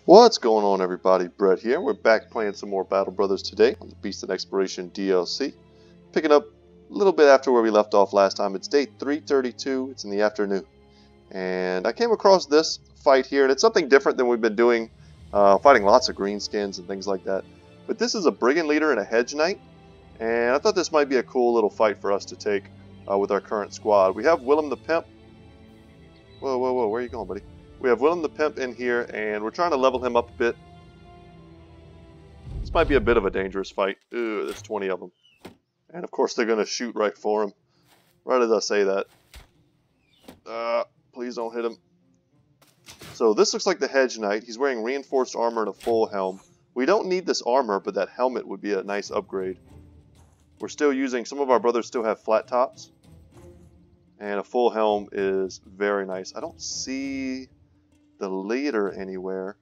What's going on, everybody? Brett here. We're back playing some more Battle Brothers today on the Beast and Exploration DLC. Picking up a little bit after where we left off last time. It's day 332. It's in the afternoon. And I came across this fight here, and it's something different than we've been doing, fighting lots of greenskins and things like that. But this is a Brigand Leader and a Hedge Knight, and I thought this might be a cool little fight for us to take with our current squad. We have Willem the Pimp. Whoa, whoa, whoa, where are you going, buddy? We have Willem the Pimp in here, and we're trying to level him up a bit. This might be a bit of a dangerous fight. Ooh, there's 20 of them. And of course they're going to shoot right for him. Right as I say that. Please don't hit him. So this looks like the Hedge Knight. He's wearing reinforced armor and a full helm. We don't need this armor, but that helmet would be a nice upgrade. We're still using, some of our brothers still have flat tops. And a full helm is very nice. I don't see the leader anywhere.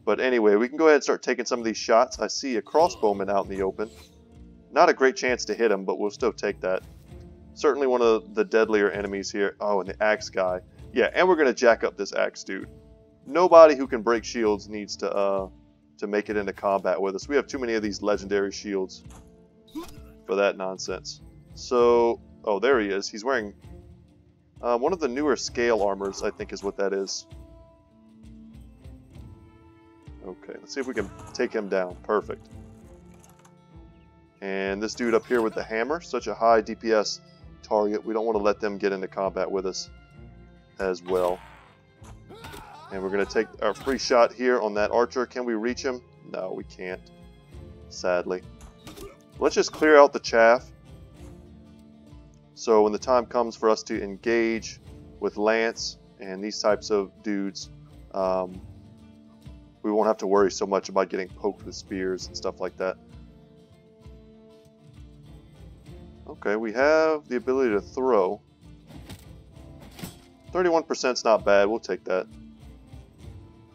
But anyway, we can go ahead and start taking some of these shots. I see a crossbowman out in the open. Not a great chance to hit him, but we'll still take that. Certainly one of the deadlier enemies here. Oh, and the axe guy. Yeah, and we're going to jack up this axe dude. Nobody who can break shields needs to make it into combat with us. We have too many of these legendary shields for that nonsense. So, oh, there he is. He's wearing one of the newer scale armors, I think is what that is. Okay, let's see if we can take him down. Perfect. And this dude up here with the hammer, such a high DPS target. We don't want to let them get into combat with us as well. And we're going to take our free shot here on that archer. Can we reach him? No, we can't, sadly. Let's just clear out the chaff. So when the time comes for us to engage with Lance and these types of dudes, we won't have to worry so much about getting poked with spears and stuff like that. Okay, we have the ability to throw. 31% is not bad, we'll take that.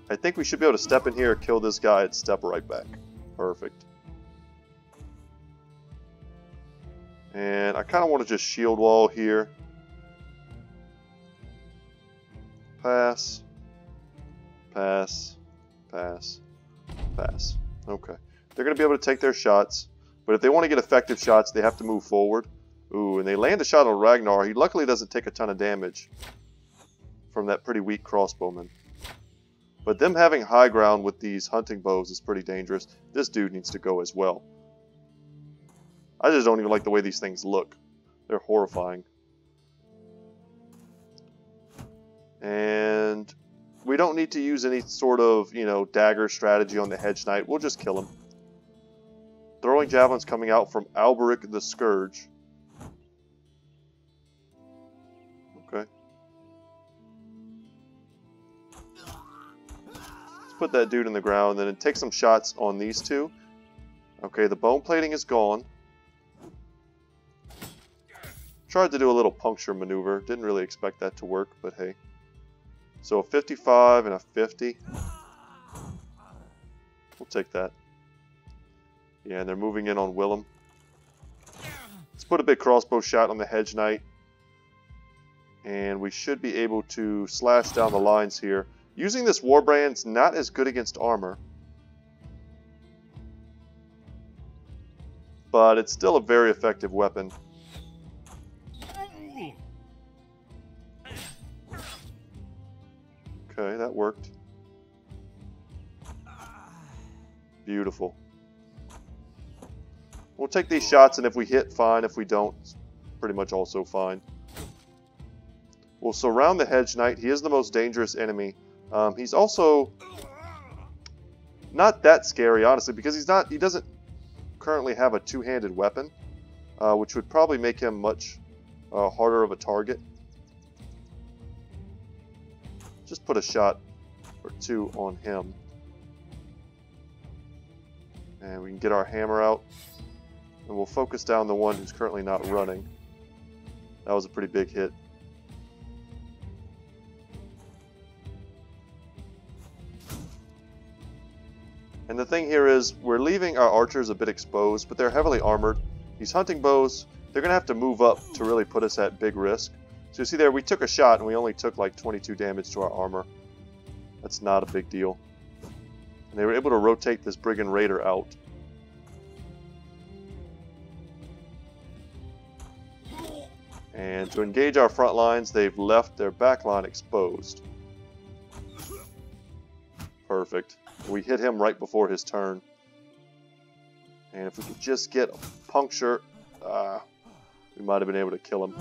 I think we should be able to step in here, kill this guy, and step right back. Perfect. And I kind of want to just shield wall here. Pass. Pass. Pass. Pass. Okay. They're going to be able to take their shots. But if they want to get effective shots, they have to move forward. Ooh, and they land a shot on Ragnar. He luckily doesn't take a ton of damage from that pretty weak crossbowman. But them having high ground with these hunting bows is pretty dangerous. This dude needs to go as well. I just don't even like the way these things look. They're horrifying. And we don't need to use any sort of, dagger strategy on the Hedge Knight. We'll just kill him. Throwing javelins coming out from Alberic the Scourge. Okay. Let's put that dude in the ground and then take some shots on these two. Okay, the bone plating is gone. Tried to do a little puncture maneuver. Didn't really expect that to work, but hey. So a 55 and a 50. We'll take that. Yeah, and they're moving in on Willem. Let's put a big crossbow shot on the Hedge Knight. And we should be able to slash down the lines here. Using this Warbrand's not as good against armor. But it's still a very effective weapon. Okay, that worked. Beautiful. We'll take these shots, and if we hit, fine. If we don't, it's pretty much also fine. We'll surround the Hedge Knight. He is the most dangerous enemy. He's also not that scary, honestly, because he doesn't currently have a two-handed weapon, which would probably make him much harder of a target. Just put a shot or two on him. And we can get our hammer out. And we'll focus down the one who's currently not running. That was a pretty big hit. And the thing here is, we're leaving our archers a bit exposed, but they're heavily armored. These hunting bows, they're going to have to move up to really put us at big risk. So you see there, we took a shot and we only took like 22 damage to our armor. That's not a big deal. And they were able to rotate this Brigand Raider out. And to engage our front lines, they've left their back line exposed. Perfect. We hit him right before his turn. And if we could just get a puncture, we might have been able to kill him.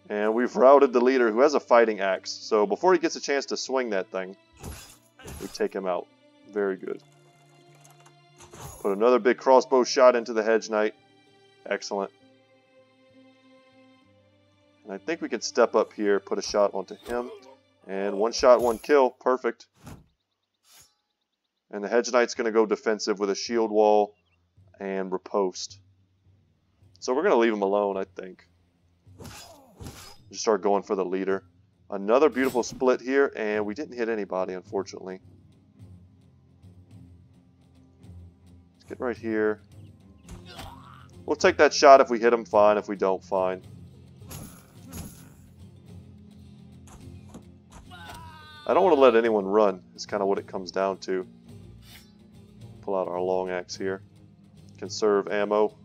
And we've routed the leader who has a fighting axe. So before he gets a chance to swing that thing, we take him out. Very good. Put another big crossbow shot into the Hedge Knight. Excellent. And I think we can step up here, put a shot onto him. And one shot, one kill. Perfect. And the Hedge Knight's going to go defensive with a shield wall and riposte. So we're going to leave him alone, I think. Just start going for the leader. Another beautiful split here, and we didn't hit anybody, unfortunately. Let's get right here. We'll take that shot if we hit him, fine. If we don't, fine. I don't want to let anyone run. It's kind of what it comes down to. Pull out our long axe here. Conserve ammo.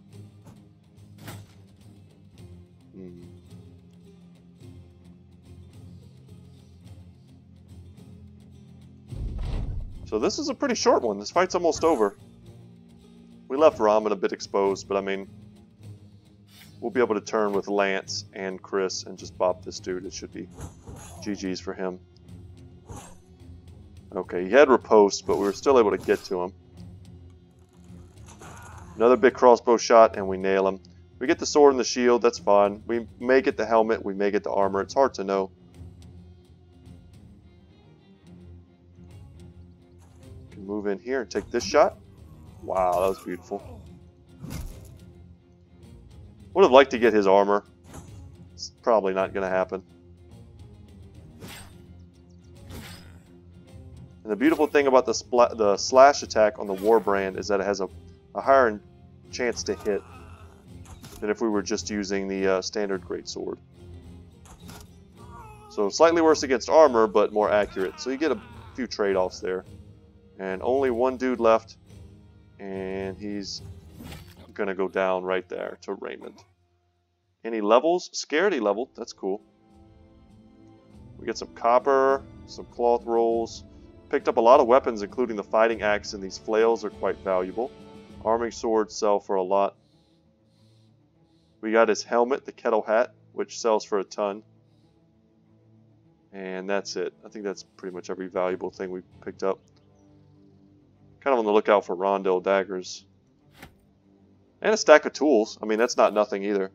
So this is a pretty short one. This fight's almost over. We left Ramen a bit exposed, but I mean, we'll be able to turn with Lance and Chris and just bop this dude. It should be GG's for him. Okay, he had riposte, but we were still able to get to him. Another big crossbow shot, and we nail him. We get the sword and the shield, that's fine. We may get the helmet, we may get the armor. It's hard to know. Can move in here and take this shot. Wow, that was beautiful. Would have liked to get his armor. It's probably not going to happen. And the beautiful thing about the slash attack on the Warbrand is that it has a higher chance to hit than if we were just using the standard greatsword. So slightly worse against armor, but more accurate. So you get a few trade-offs there. And only one dude left, and he's going to go down right there to Raymond. Any levels? Scaredy leveled. That's cool. We get some copper, some cloth rolls. Picked up a lot of weapons, including the fighting axe, and these flails are quite valuable. Arming swords sell for a lot. We got his helmet, the kettle hat, which sells for a ton. And that's it. I think that's pretty much every valuable thing we picked up. Kind of on the lookout for Rondel daggers. And a stack of tools. I mean, that's not nothing either.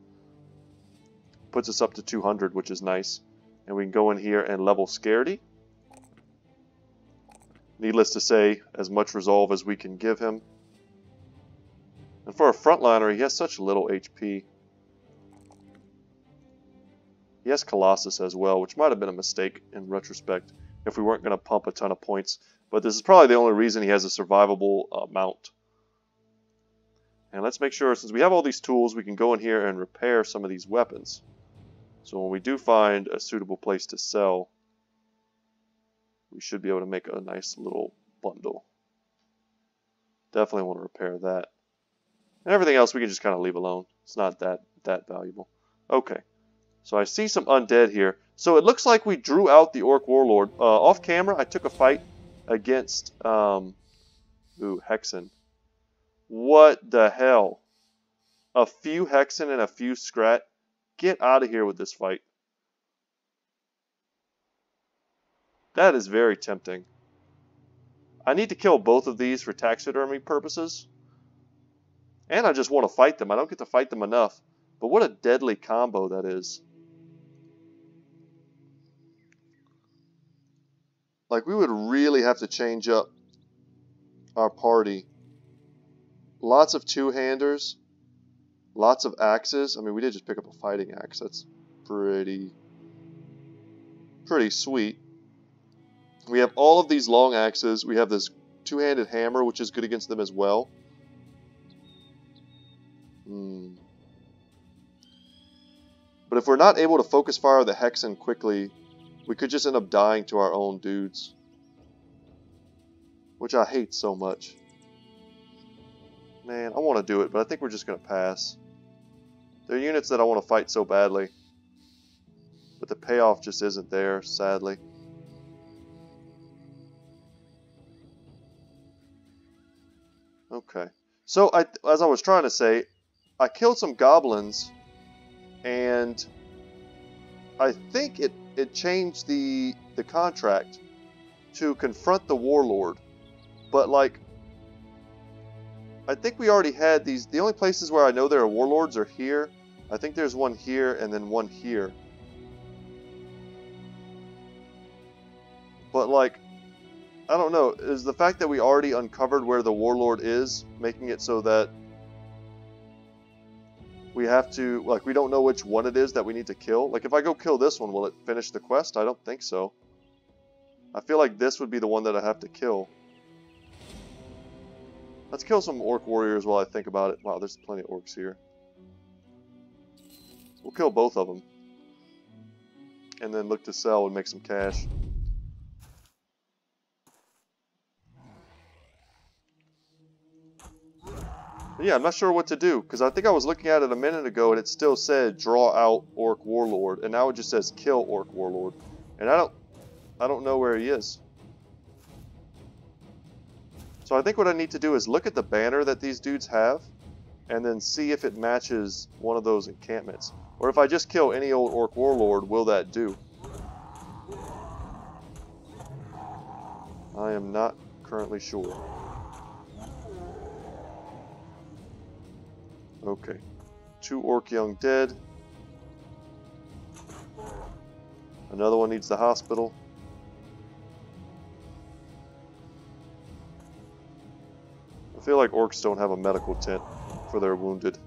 Puts us up to 200, which is nice. And we can go in here and level Scaredy. Needless to say, as much resolve as we can give him. And for a frontliner, he has such little HP. He has Colossus as well, which might have been a mistake in retrospect if we weren't going to pump a ton of points. But this is probably the only reason he has a survivable mount. And let's make sure, since we have all these tools, we can go in here and repair some of these weapons. So when we do find a suitable place to sell, we should be able to make a nice little bundle. Definitely want to repair that. And everything else we can just kind of leave alone. It's not that valuable. Okay. So I see some undead here. So it looks like we drew out the Orc Warlord. Off camera, I took a fight against Hexen. What the hell? A few Hexen and a few Scrat? Get out of here with this fight. That is very tempting. I need to kill both of these for taxidermy purposes. And I just want to fight them. I don't get to fight them enough. But what a deadly combo that is. Like, we would really have to change up our party. Lots of two-handers. Lots of axes. I mean, we did just pick up a fighting axe. That's pretty sweet. We have all of these long axes. We have this two-handed hammer, which is good against them as well. But if we're not able to focus fire the Hexen quickly, We could just end up dying to our own dudes. Which I hate so much. Man, I want to do it, but I think we're just going to pass. There are units that I want to fight so badly. But the payoff just isn't there, sadly. Okay. So, as I was trying to say, I killed some goblins, and I think it changed the contract to confront the Warlord. But, like, I think we already had these. The only places where I know there are Warlords are here. I think there's one here and then one here. But, like, I don't know. Is the fact that we already uncovered where the Warlord is making it so that we have to, like, we don't know which one it is that we need to kill? Like, if I go kill this one, will it finish the quest? I don't think so. I feel like this would be the one that I have to kill. Let's kill some orc warriors while I think about it. Wow, there's plenty of orcs here. We'll kill both of them. And then look to sell and make some cash. But yeah, I'm not sure what to do, because I think I was looking at it a minute ago and it still said draw out Orc Warlord, and now it just says kill Orc Warlord. And I don't know where he is. So I think what I need to do is look at the banner that these dudes have, and then see if it matches one of those encampments. Or if I just kill any old Orc Warlord, will that do? I am not currently sure. Okay. 2 Orc Young dead. Another one needs the hospital. I feel like orcs don't have a medical tent for their wounded.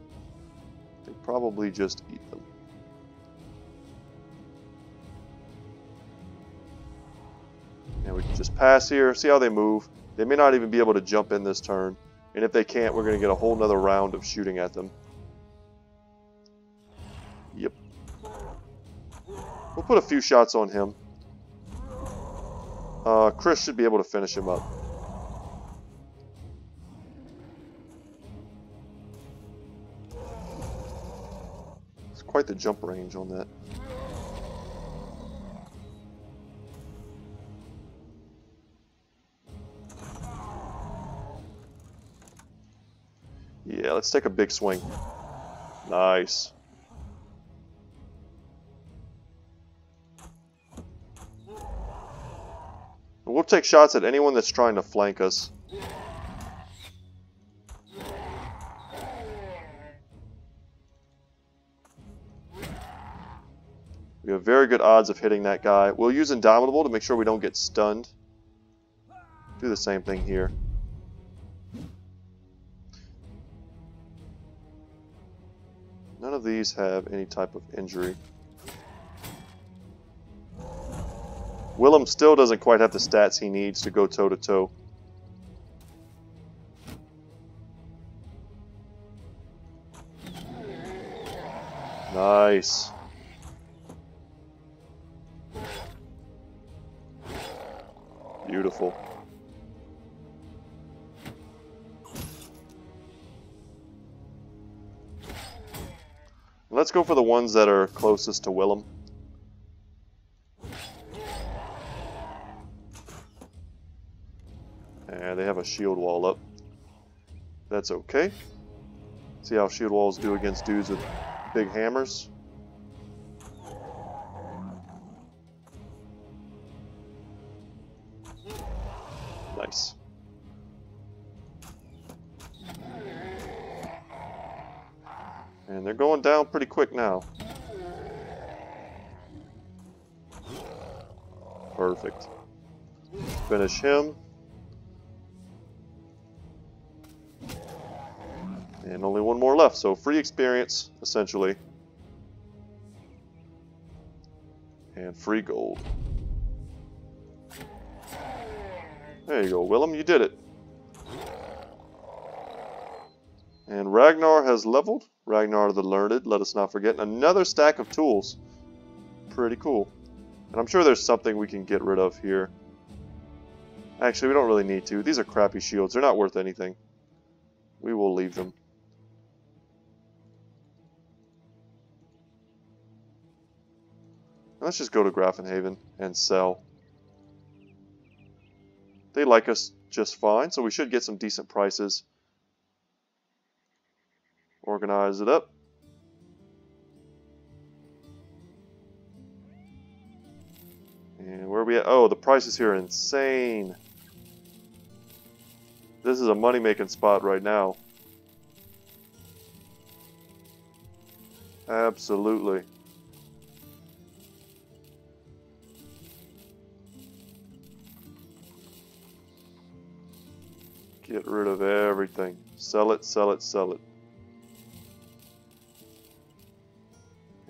They probably just eat them. And we can just pass here, see how they move. They may not even be able to jump in this turn. And if they can't, we're going to get a whole nother round of shooting at them. Yep. We'll put a few shots on him. Chris should be able to finish him up. It's quite the jump range on that. Yeah, let's take a big swing. Nice. We'll take shots at anyone that's trying to flank us. We have very good odds of hitting that guy. We'll use Indomitable to make sure we don't get stunned. Do the same thing here. None of these have any type of injury. Willem still doesn't quite have the stats he needs to go toe-to-toe. Nice. Beautiful. Let's go for the ones that are closest to Willem. And they have a shield wall up. That's okay. See how shield walls do against dudes with big hammers. Nice. And they're going down pretty quick now. Perfect. Finish him. And only one more left, so free experience, essentially. And free gold. There you go, Willem, you did it. And Ragnar has leveled. Ragnar the Learned, let us not forget. Another stack of tools. Pretty cool. And I'm sure there's something we can get rid of here. Actually, we don't really need to. These are crappy shields. They're not worth anything. We will leave them. Let's just go to Grafenhaven and sell. They like us just fine, so we should get some decent prices. Organize it up. And where are we at? Oh, the prices here are insane. This is a money-making spot right now. Absolutely. Get rid of everything. Sell it, sell it, sell it.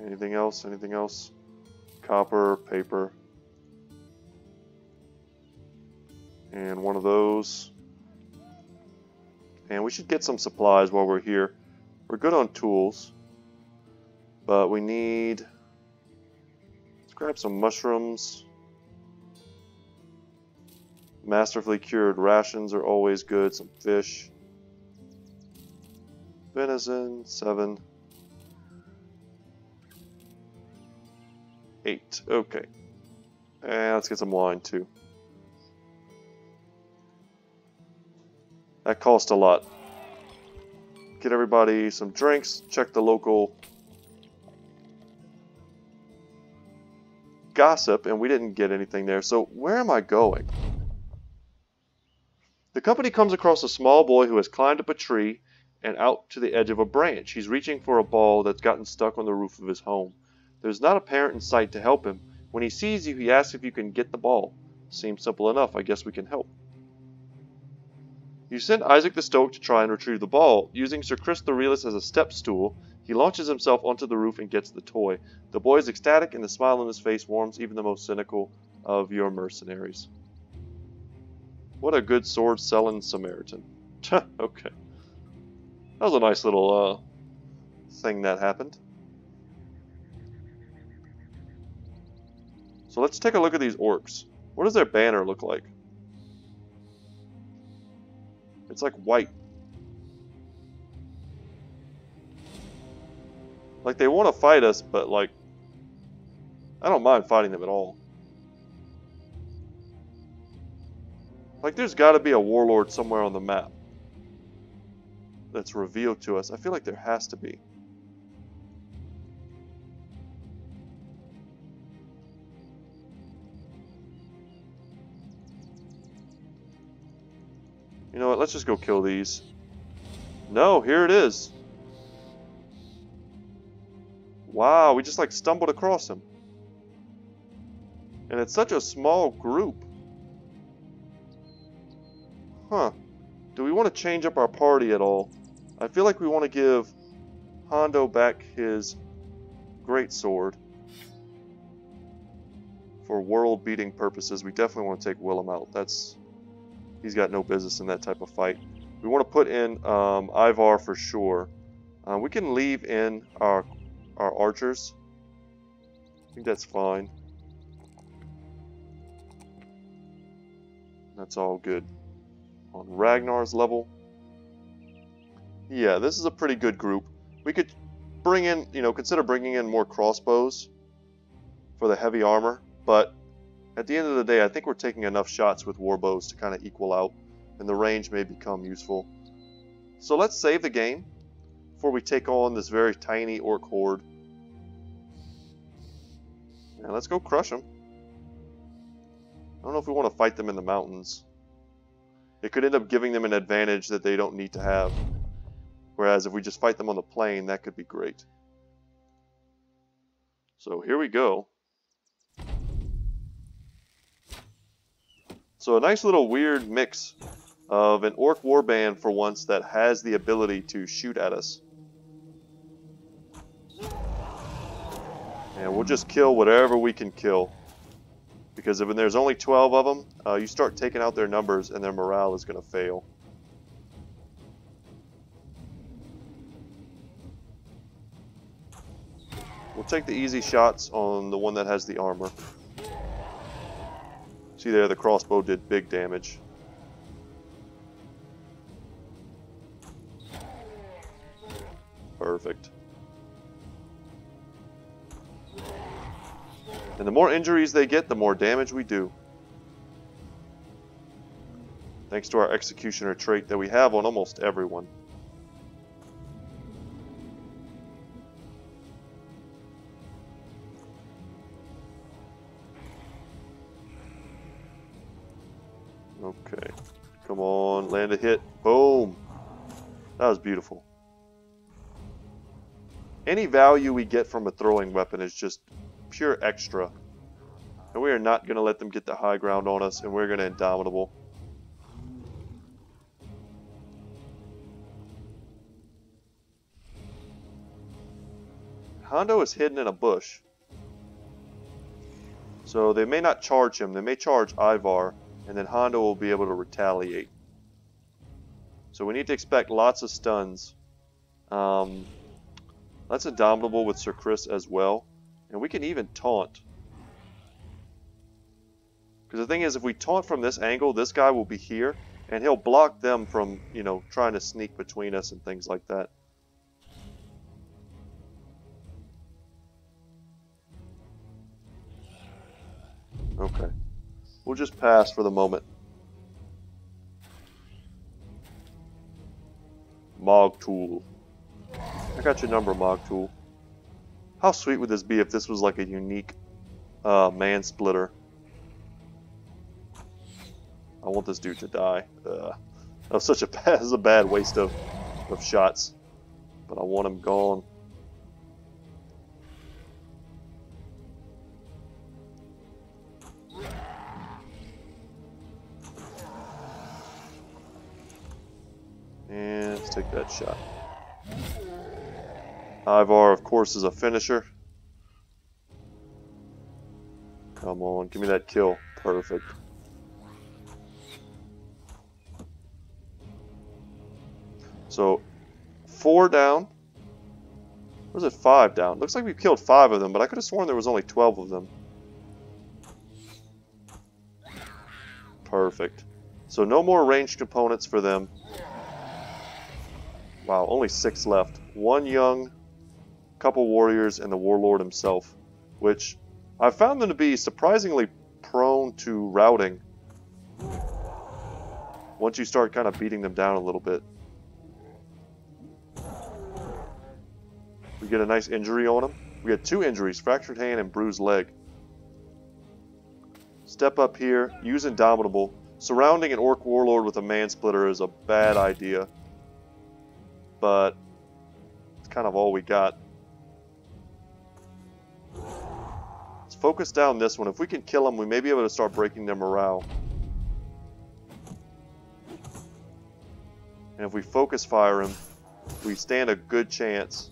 Anything else? Anything else? Copper, paper. And one of those. And we should get some supplies while we're here. We're good on tools. But we need... Let's grab some mushrooms. Masterfully cured rations are always good. Some fish. Venison, 7. 8. Okay. And let's get some wine too. That cost a lot. Get everybody some drinks. Check the local gossip, and we didn't get anything there. So where am I going? The company comes across a small boy who has climbed up a tree and out to the edge of a branch. He's reaching for a ball that's gotten stuck on the roof of his home. There's not a parent in sight to help him. When he sees you, he asks if you can get the ball. Seems simple enough. I guess we can help. You send Isaac the Stoic to try and retrieve the ball. Using Sir Chris the Realist as a step stool, he launches himself onto the roof and gets the toy. The boy is ecstatic, and the smile on his face warms even the most cynical of your mercenaries. What a good sword-selling Samaritan. Okay. That was a nice little thing that happened. So let's take a look at these orcs. What does their banner look like? It's like white. Like they want to fight us, but like I don't mind fighting them at all. Like there's got to be a warlord somewhere on the map that's revealed to us. I feel like there has to be. You know what, let's just go kill these. No, here it is. Wow, we just like stumbled across him. And it's such a small group. Huh. Do we want to change up our party at all? I feel like we want to give Hondo back his greatsword. For world-beating purposes, we definitely want to take Willem out. He's got no business in that type of fight. We want to put in Ivar for sure. We can leave in our archers. I think that's fine. That's all good. On Ragnar's level. Yeah, this is a pretty good group. We could bring in, consider bringing in more crossbows for the heavy armor, but at the end of the day, I think we're taking enough shots with warbows to kind of equal out, and the range may become useful. So let's save the game before we take on this very tiny orc horde. And let's go crush them. I don't know if we want to fight them in the mountains. It could end up giving them an advantage that they don't need to have. Whereas if we just fight them on the plain, that could be great. So here we go. So a nice little weird mix of an orc warband for once that has the ability to shoot at us. And we'll just kill whatever we can kill. Because if there's only 12 of them, you start taking out their numbers and their morale is going to fail. We'll take the easy shots on the one that has the armor. See there, the crossbow did big damage. Perfect. And the more injuries they get, the more damage we do. Thanks to our executioner trait that we have on almost everyone. Okay. Come on, land a hit. Boom. That was beautiful. Any value we get from a throwing weapon is just pure extra. And we are not going to let them get the high ground on us, and we're going to Indomitable. Hondo is hidden in a bush. So they may not charge him. They may charge Ivar, and then Hondo will be able to retaliate. So we need to expect lots of stuns. That's Indomitable with Sir Chris as well. And we can even taunt. Because the thing is, if we taunt from this angle, this guy will be here, and he'll block them from, you know, trying to sneak between us and things like that. Okay. We'll just pass for the moment. Mog Tool. I got your number, Mog Tool. How sweet would this be if this was like a unique man splitter? I want this dude to die. That was such a bad waste of shots. But I want him gone. And let's take that shot. Ivar, of course, is a finisher. Come on, give me that kill. Perfect. So, 4 down. Or was it 5 down? Looks like we killed 5 of them, but I could have sworn there was only 12 of them. Perfect. So no more ranged components for them. Wow, only 6 left. 1 young, couple warriors, and the Warlord himself, which I found them to be surprisingly prone to routing once you start kind of beating them down a little bit. We get a nice injury on him. We get 2 injuries, fractured hand and bruised leg. Step up here, use Indomitable. Surrounding an Orc Warlord with a Man-Splitter is a bad idea, but it's kind of all we got. Let's focus down this one. If we can kill him, we may be able to start breaking their morale. And if we focus fire him, we stand a good chance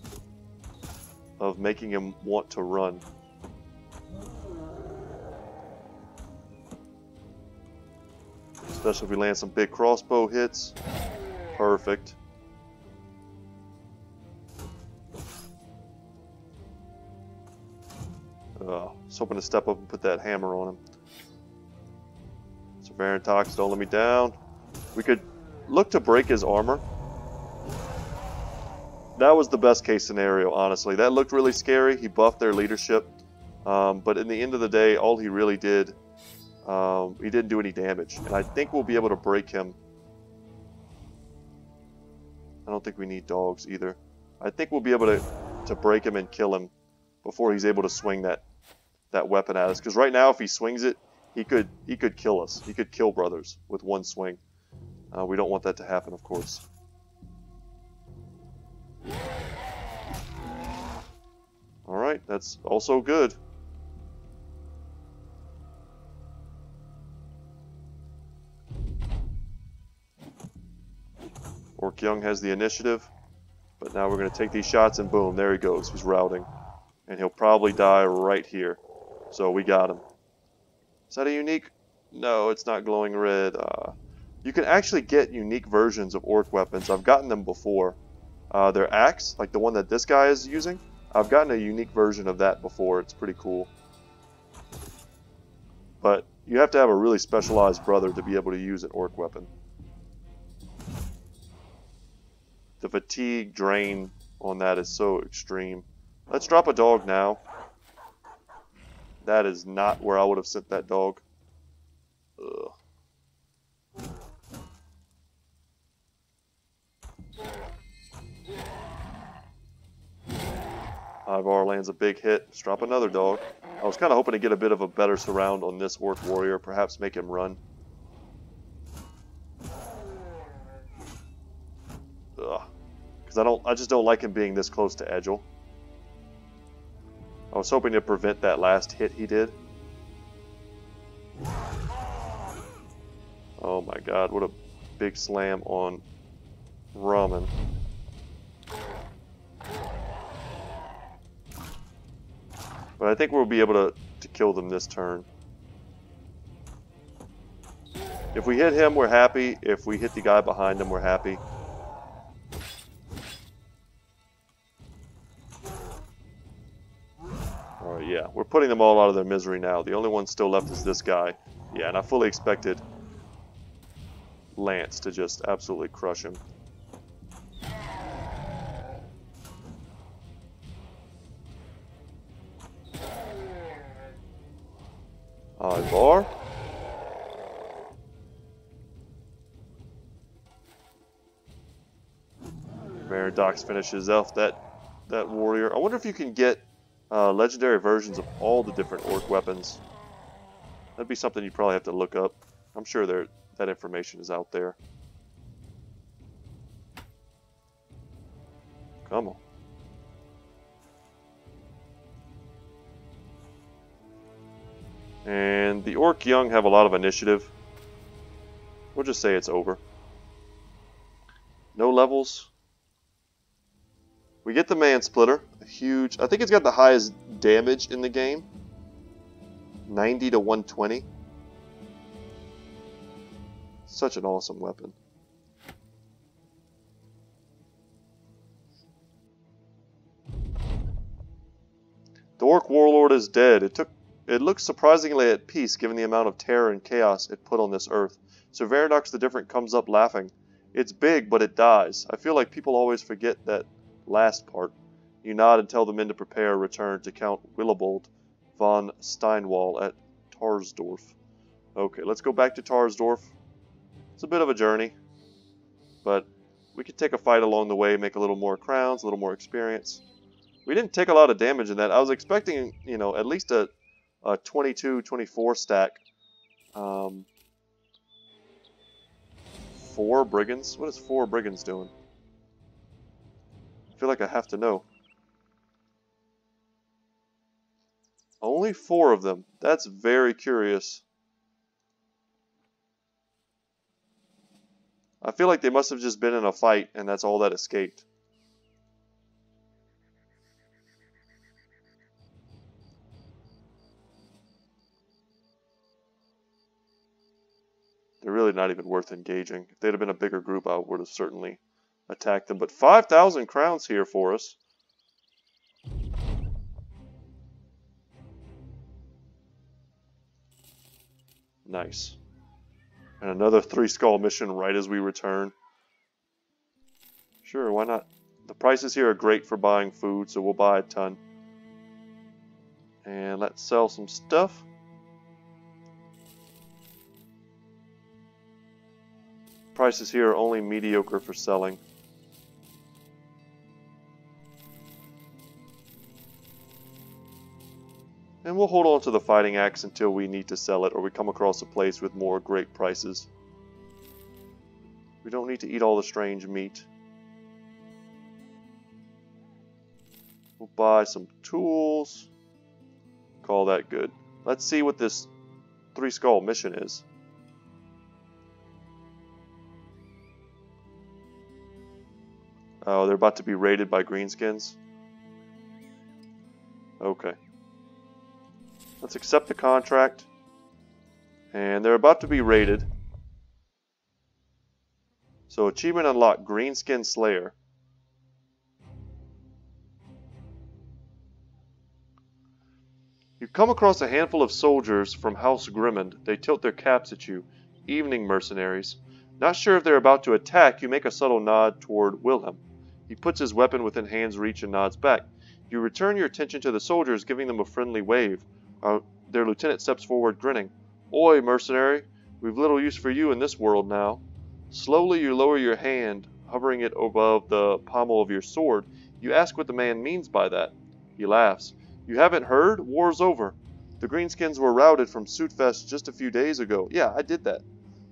of making him want to run. Especially if we land some big crossbow hits. Perfect. Just hoping to step up and put that hammer on him. So Varantox, don't let me down. We could look to break his armor. That was the best case scenario, honestly. That looked really scary. He buffed their leadership. But in the end of the day, all he really did, he didn't do any damage. And I think we'll be able to break him. I don't think we need dogs either. I think we'll be able to break him and kill him before he's able to swing that weapon at us. Because right now, if he swings it, he could kill us. He could kill brothers with one swing. We don't want that to happen, of course. Alright, that's also good. Orc Young has the initiative, but now we're going to take these shots and boom, there he goes. He's routing. And he'll probably die right here. So we got him. Is that a unique? No, it's not glowing red. You can actually get unique versions of orc weapons. I've gotten them before. Their axe, like the one that this guy is using, I've gotten a unique version of that before. It's pretty cool. But You have to have a really specialized brother to be able to use an orc weapon. The fatigue drain on that is so extreme. Let's drop a dog now. That is not where I would have sent that dog. Ugh. Ivar lands a big hit. Let's drop another dog. I was kind of hoping to get a bit of a better surround on this orc warrior, perhaps make him run. Ugh. Because I just don't like him being this close to Egil. I was hoping to prevent that last hit he did. Oh my god, what a big slam on Ramen. But I think we'll be able to kill them this turn. If we hit him, we're happy. If we hit the guy behind him, we're happy. Alright, yeah. We're putting them all out of their misery now. The only one still left is this guy. Yeah, and I fully expected Lance to just absolutely crush him. Ivar. Meridox finishes off that warrior. I wonder if you can get legendary versions of all the different orc weapons. That'd be something you'd probably have to look up. I'm sure that information is out there. Come on. And the Orc Young have a lot of initiative. We'll just say it's over. No levels. We get the Man Splitter. A huge... I think it's got the highest damage in the game. 90 to 120. Such an awesome weapon. The Orc Warlord is dead. It looks surprisingly at peace given the amount of terror and chaos it put on this earth. So Veridox the Different comes up laughing. It's big, but it dies. I feel like people always forget that last part. You nod and tell the men to prepare a return to Count Willibald von Steinwall at Tarsdorf. Okay, let's go back to Tarsdorf. It's a bit of a journey, but we could take a fight along the way, make a little more crowns, a little more experience. We didn't take a lot of damage in that. I was expecting, you know, at least a 22, 24 stack. 4 brigands? What is 4 brigands doing? I feel like I have to know. Only 4 of them. That's very curious. I feel like they must have just been in a fight and that's all that escaped. They're really not even worth engaging. If they'd have been a bigger group, I would have certainly attacked them. But 5,000 crowns here for us. Nice. And another 3 skull mission right as we return. Sure, why not? The prices here are great for buying food, so we'll buy a ton. And let's sell some stuff. Prices here are only mediocre for selling. And we'll hold on to the fighting axe until we need to sell it or we come across a place with more great prices. We don't need to eat all the strange meat. We'll buy some tools. Call that good. Let's see what this 3 skull mission is. Oh, they're about to be raided by greenskins? Okay. Let's accept the contract. And they're about to be raided. So achievement unlocked, Greenskin Slayer. You come across a handful of soldiers from House Grimmond. They tilt their caps at you. Evening mercenaries. Not sure if they're about to attack, you make a subtle nod toward Wilhelm. He puts his weapon within hand's reach and nods back. You return your attention to the soldiers, giving them a friendly wave. Their lieutenant steps forward, grinning. Oi, mercenary. We've little use for you in this world now. Slowly you lower your hand, hovering it above the pommel of your sword. You ask what the man means by that. He laughs. You haven't heard? War's over. The Greenskins were routed from Suitfest just a few days ago. Yeah, I did that.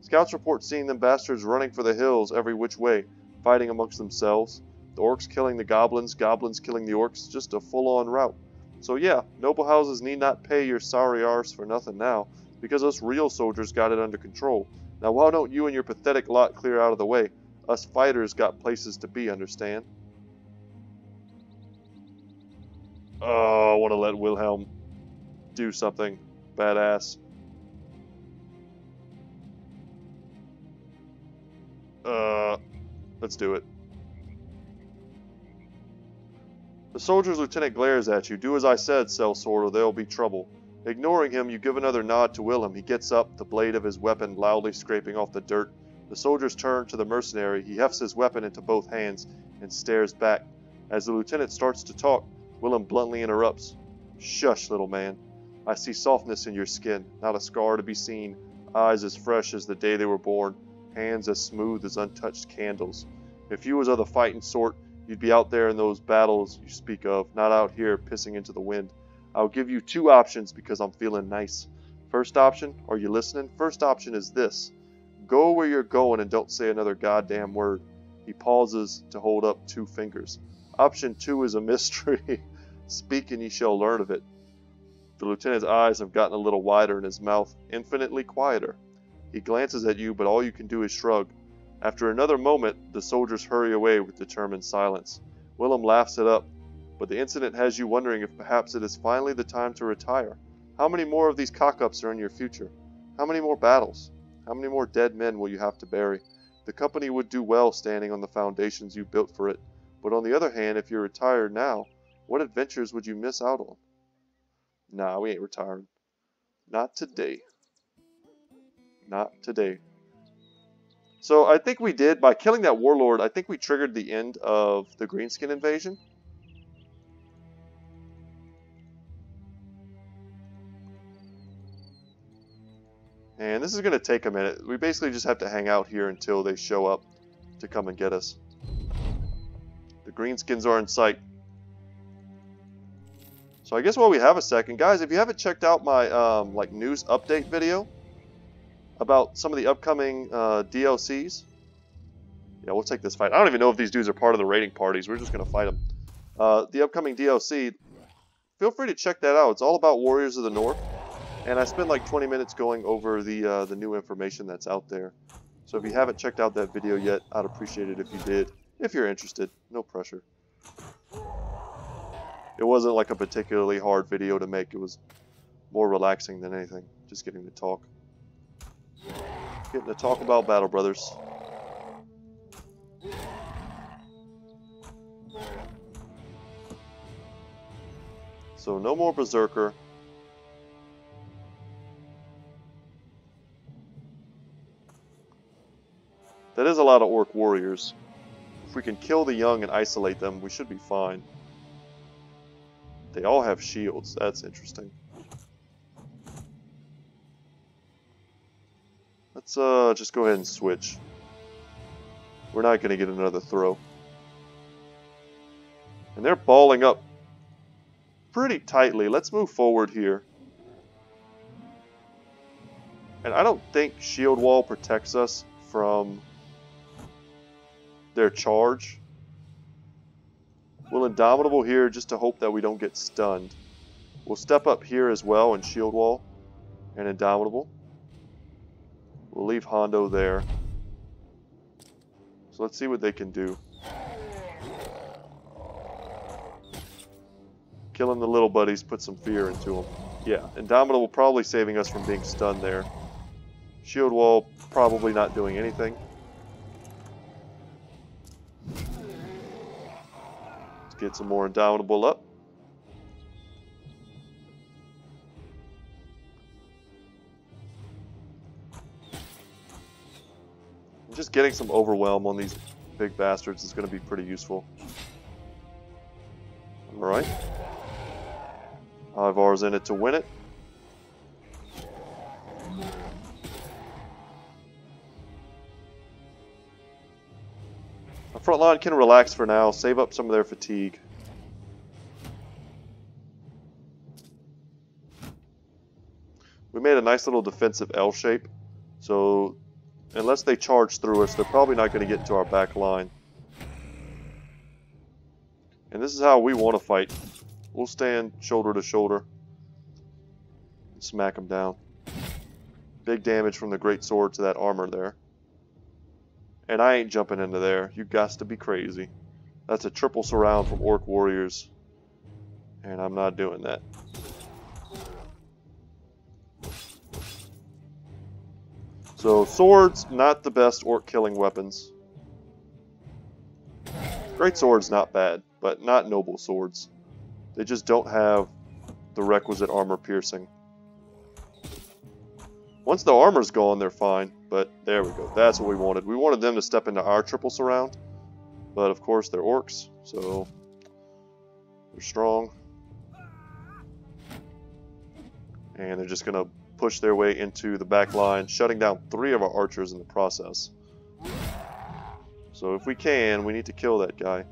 Scouts report seeing them bastards running for the hills every which way, fighting amongst themselves. The orcs killing the goblins, goblins killing the orcs, just a full-on rout. So yeah, noble houses need not pay your sorry arse for nothing now, because us real soldiers got it under control. Now why don't you and your pathetic lot clear out of the way? Us fighters got places to be, understand? Oh, I want to let Wilhelm do something badass. Let's do it. The soldier's lieutenant glares at you. Do as I said, sellsword, or there'll be trouble. Ignoring him, you give another nod to Wilhelm. He gets up, the blade of his weapon loudly scraping off the dirt. The soldiers turn to the mercenary. He hefts his weapon into both hands and stares back. As the lieutenant starts to talk, Wilhelm bluntly interrupts. Shush, little man. I see softness in your skin, not a scar to be seen, eyes as fresh as the day they were born, hands as smooth as untouched candles. If you was of the fighting sort, you'd be out there in those battles you speak of, not out here pissing into the wind. I'll give you two options because I'm feeling nice. First option, are you listening? First option is this. Go where you're going and don't say another goddamn word. He pauses to hold up two fingers. Option two is a mystery. Speak and ye shall learn of it. The lieutenant's eyes have gotten a little wider and his mouth infinitely quieter. He glances at you, but all you can do is shrug. After another moment, the soldiers hurry away with determined silence. Wilhelm laughs it up, but the incident has you wondering if perhaps it is finally the time to retire. How many more of these cock-ups are in your future? How many more battles? How many more dead men will you have to bury? The company would do well standing on the foundations you built for it, but on the other hand, if you're retired now, what adventures would you miss out on? Nah, we ain't retiring. Not today. Not today. So I think we did, by killing that warlord, I think we triggered the end of the Greenskin invasion. And this is going to take a minute. We basically just have to hang out here until they show up to come and get us. The Greenskins are in sight. So I guess while we have a second, guys, if you haven't checked out my like news update video about some of the upcoming DLCs, yeah, we'll take this fight. I don't even know if these dudes are part of the raiding parties. We're just going to fight them. The upcoming DLC, feel free to check that out. It's all about Warriors of the North. And I spent like 20 minutes going over the new information that's out there. So if you haven't checked out that video yet, I'd appreciate it if you did. If you're interested, no pressure. It wasn't like a particularly hard video to make. It was more relaxing than anything. Just getting to talk. Getting to talk about Battle Brothers. So no more Berserker. That is a lot of orc warriors. If we can kill the young and isolate them, we should be fine. They all have shields. That's interesting. Let's just go ahead and switch. We're not going to get another throw. And they're balling up pretty tightly. Let's move forward here. And I don't think Shield Wall protects us from their charge. We'll Indomitable here just to hope that we don't get stunned. We'll step up here as well and Shield Wall and Indomitable. We'll leave Hondo there. So let's see what they can do. Killing the little buddies put some fear into them. Yeah, Indomitable probably saving us from being stunned there. Shield Wall probably not doing anything. Let's get some more Indomitable up. just getting some overwhelm on these big bastards is going to be pretty useful. Alright. Ivar's in it to win it. Our front line can relax for now, save up some of their fatigue. We made a nice little defensive L shape, so unless they charge through us, they're probably not going to get into our back line. And this is how we want to fight. We'll stand shoulder to shoulder and smack them down. Big damage from the great sword to that armor there. And I ain't jumping into there. You gots to be crazy. That's a triple surround from Orc Warriors. And I'm not doing that. So, swords, not the best orc killing weapons. Great sword's not bad, but not noble swords. They just don't have the requisite armor piercing. Once the armor's gone, they're fine, but there we go. That's what we wanted. We wanted them to step into our triple surround, but of course they're orcs, so they're strong. And they're just going to push their way into the back line, shutting down 3 of our archers in the process. So if we can, we need to kill that guy.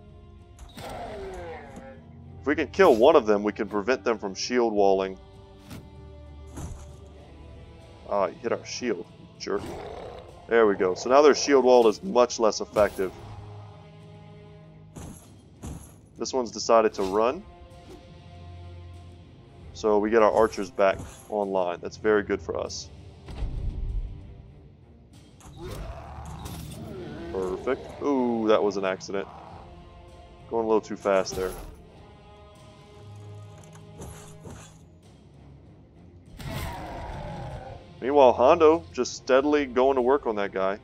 If we can kill one of them, we can prevent them from shield walling. Ah, you hit our shield, jerk. There we go. So now their shield wall is much less effective. This one's decided to run. So we get our archers back online. That's very good for us. Perfect. Ooh, that was an accident. Going a little too fast there. Meanwhile, Hondo just steadily going to work on that guy.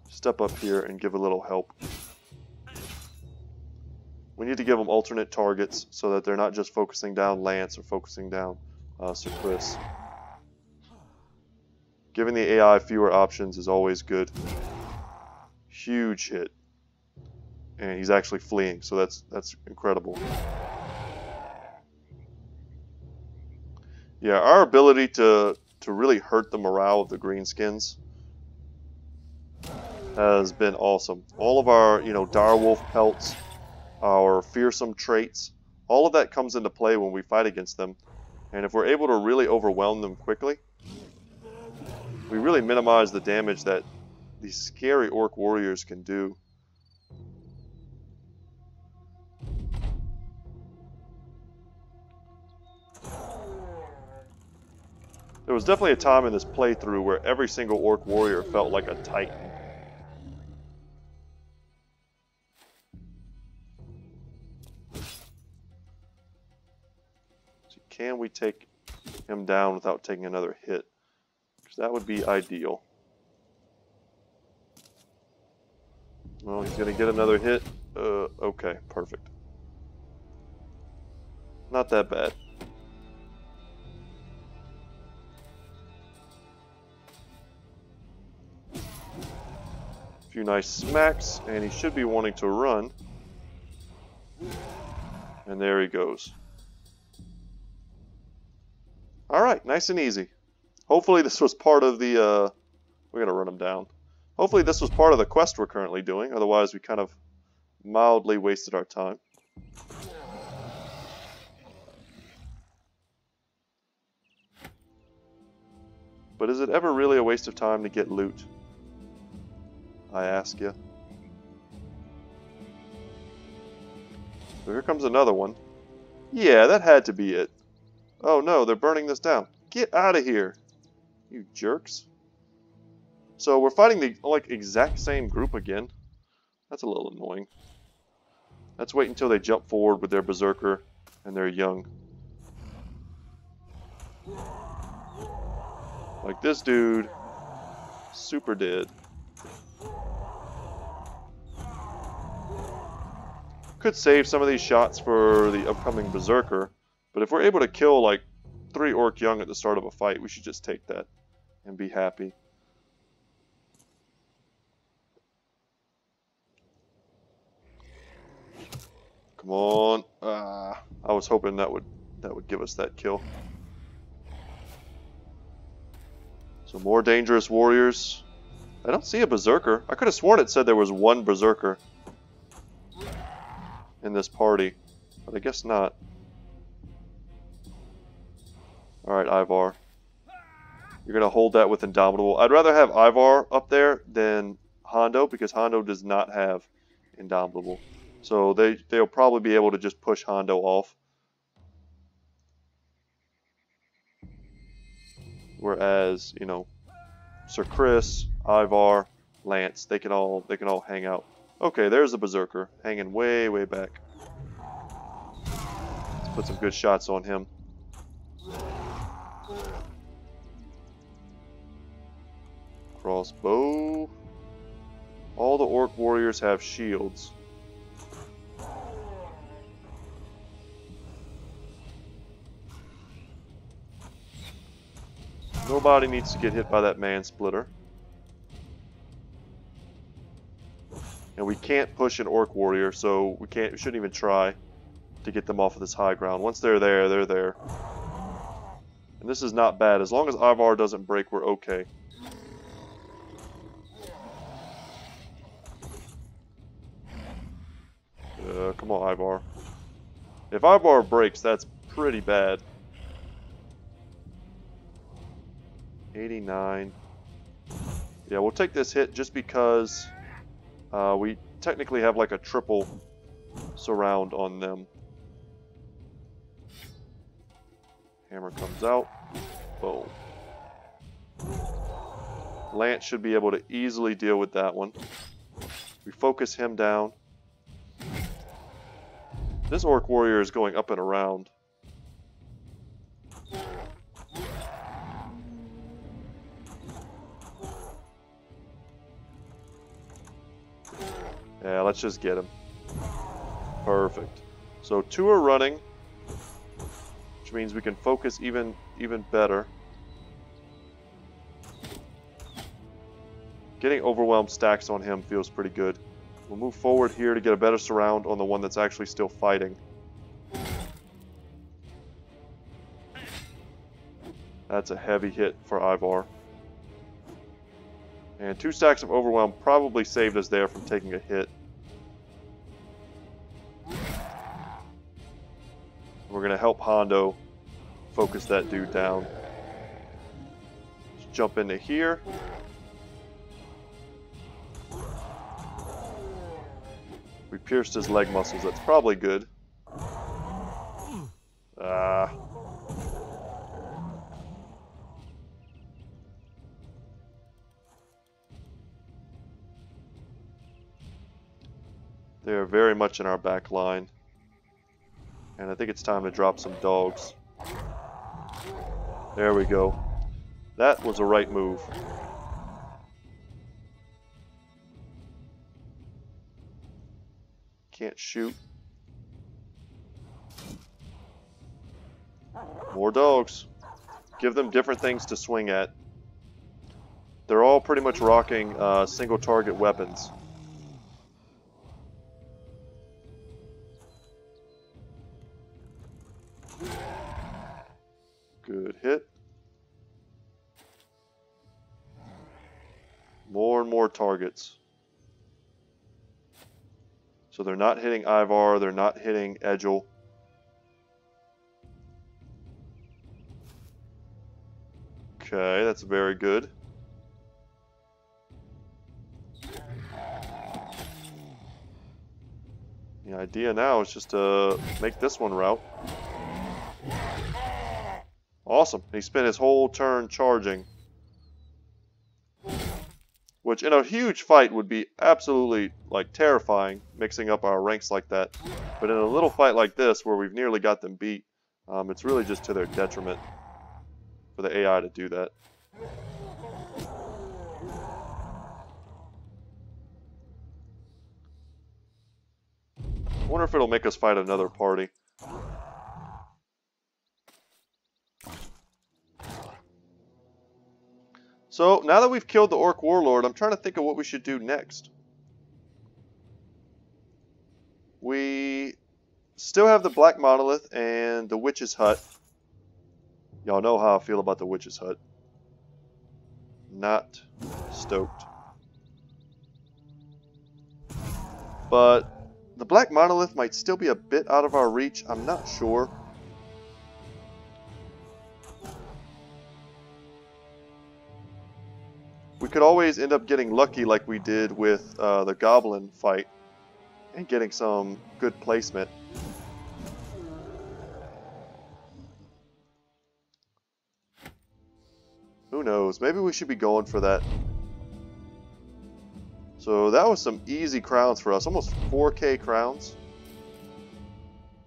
Step up here and give a little help. We need to give them alternate targets so that they're not just focusing down Lance or focusing down Sir Chris. Giving the AI fewer options is always good. Huge hit. And he's actually fleeing, so that's incredible. Yeah, our ability to really hurt the morale of the greenskins has been awesome. All of our, direwolf pelts, our fearsome traits, all of that comes into play when we fight against them. And if we're able to really overwhelm them quickly, we really minimize the damage that these scary orc warriors can do. There was definitely a time in this playthrough where every single orc warrior felt like a titan. So can we take him down without taking another hit? Because that would be ideal. Well, he's going to get another hit. Okay, perfect. Not that bad. Few nice smacks, and he should be wanting to run. And there he goes. Alright, nice and easy. Hopefully this was part of the, we're going to run him down. Hopefully this was part of the quest we're currently doing, otherwise we kind of mildly wasted our time. But is it ever really a waste of time to get loot? I ask you. So here comes another one. Yeah, that had to be it. Oh no, they're burning this down. Get out of here, you jerks. So we're fighting the exact same group again. That's a little annoying. Let's wait until they jump forward with their berserker and they're young. Like this dude, super dead. Could save some of these shots for the upcoming berserker, But if we're able to kill like 3 orc young at the start of a fight, we should just take that and be happy. Come on. I was hoping that would give us that kill. So more dangerous warriors. I don't see a berserker. I could have sworn it said there was 1 berserker in this party, but I guess not. Alright, Ivar. You're going to hold that with Indomitable. I'd rather have Ivar up there than Hondo, because Hondo does not have Indomitable. So they'll probably be able to just push Hondo off. Whereas, you know, Sir Chris, Ivar, Lance, they can all hang out. Okay, there's the Berserker, hanging way, way back. Let's put some good shots on him. Crossbow. All the orc warriors have shields. Nobody needs to get hit by that man splitter. And we can't push an orc warrior, so we shouldn't even try to get them off of this high ground. Once they're there, they're there. And this is not bad. As long as Ivar doesn't break, we're okay. Come on, Ivar. If Ivar breaks, that's pretty bad. 89. Yeah, we'll take this hit just because we technically have like a triple surround on them. Hammer comes out. Boom. Lance should be able to easily deal with that one. We focus him down. This orc warrior is going up and around. Yeah, let's just get him. Perfect. So 2 are running, which means we can focus even better. Getting overwhelmed stacks on him feels pretty good. We'll move forward here to get a better surround on the one that's actually still fighting. That's a heavy hit for Ivar. And 2 stacks of overwhelm probably saved us there from taking a hit. We're going to help Hondo focus that dude down. Let's jump into here. We pierced his leg muscles. That's probably good. They're very much in our back line. And I think it's time to drop some dogs. There we go. That was a right move. Can't shoot. More dogs. Give them different things to swing at. They're all pretty much rocking single target weapons. Good hit. More and more targets. So they're not hitting Ivar, they're not hitting Egil. Okay, that's very good. The idea now is just to make this one route. Awesome. He spent his whole turn charging. Which in a huge fight would be absolutely like terrifying, mixing up our ranks like that. But in a little fight like this, where we've nearly got them beat, it's really just to their detriment for the AI to do that. I wonder if it'll make us fight another party. So, now that we've killed the Orc Warlord, I'm trying to think of what we should do next. We still have the Black Monolith and the Witch's Hut. Y'all know how I feel about the Witch's Hut. Not stoked. But the Black Monolith might still be a bit out of our reach. I'm not sure. We could always end up getting lucky like we did with the Goblin fight and getting some good placement. Who knows? Maybe we should be going for that. So that was some easy crowns for us. Almost 4k crowns.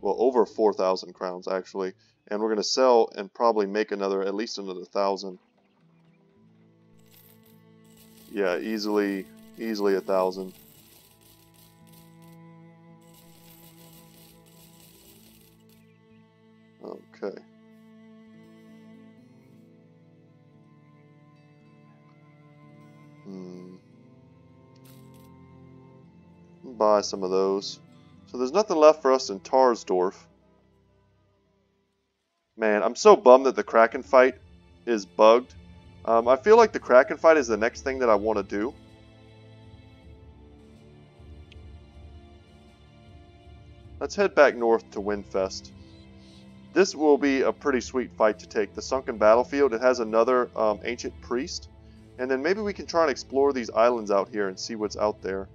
Well, over 4,000 crowns actually. And we're going to sell and probably make at least another 1,000. Yeah, easily 1,000. Okay. Buy some of those. So there's nothing left for us in Tarsdorf. Man, I'm so bummed that the Kraken fight is bugged. I feel like the Kraken fight is the next thing that I want to do. Let's head back north to Windfest. This will be a pretty sweet fight to take. The Sunken Battlefield, it has another ancient priest. And then maybe we can try and explore these islands out here and see what's out there.